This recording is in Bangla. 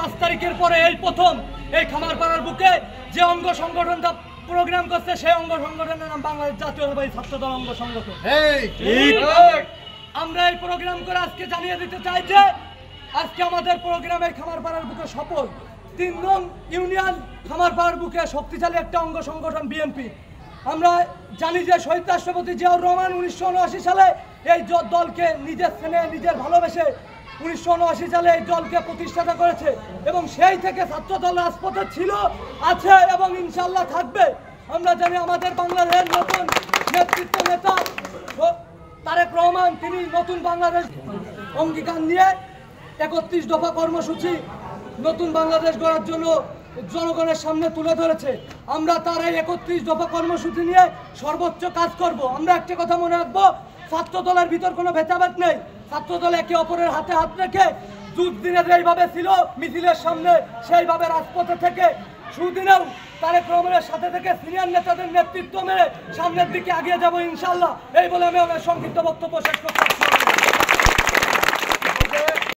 5 তারিখের পরে এই প্রথম এই খামারপাড়ার বুকে যে অঙ্গ সংগঠনটা প্রোগ্রাম করছে সেই অঙ্গ সংগঠনের নাম বাংলাদেশ জাতীয়তাবাদী ছাত্রদল অঙ্গ সংগঠন। আমরা এই প্রোগ্রাম করে আজকে জানিয়ে দিতে চাই যে আজকে আমাদের প্রোগ্রামের খামারপাড়ার বুকে সফল 3 নং ইউনিয়ন খামারপাড়ার বুকে শক্তিশালী একটা অঙ্গ সংগঠন বিএনপি। আমরা জানি যে শহীদ রাষ্ট্রপতি জিয়াউর রহমান 1979 সালে এই দলকে নিজের স্নেহে নিজের ভালোবেসে 1979 সালে এই দলকে প্রতিষ্ঠাতা করেছে এবং সেই থেকে ছাত্রদল রাজপথে ছিল, আছে এবং ইনশাল্লাহ থাকবে। আমরা জানি আমাদের বাংলাদেশের নতুন নেতৃত্ব নেতা তারেক রহমান তিনি নতুন বাংলাদেশ অঙ্গীকার নিয়ে 31 দফা কর্মসূচি নতুন বাংলাদেশ গড়ার জন্য জনগণের সামনে তুলে ধরেছে। আমরা তার এই 31 দফা কর্মসূচি নিয়ে সর্বোচ্চ কাজ করব। আমরা একটা কথা মনে রাখবো, ছাত্রদলের ভিতর কোনো ভেদাভেদ নেই। ছাত্রদল একে অপরের হাতে হাত রেখে যুদ্ধ দিনে যেইভাবে ছিল মিছিলের সামনে সেইভাবে রাজপথে থেকে সুদিনেও তারেক রহমানের সাথে থেকে সিনিয়র নেতাদের নেতৃত্ব মেনে সামনের দিকে এগিয়ে যাবো ইনশাল্লাহ। এই বলে আমি আমার সংক্ষিপ্ত বক্তব্য শেষ করছি।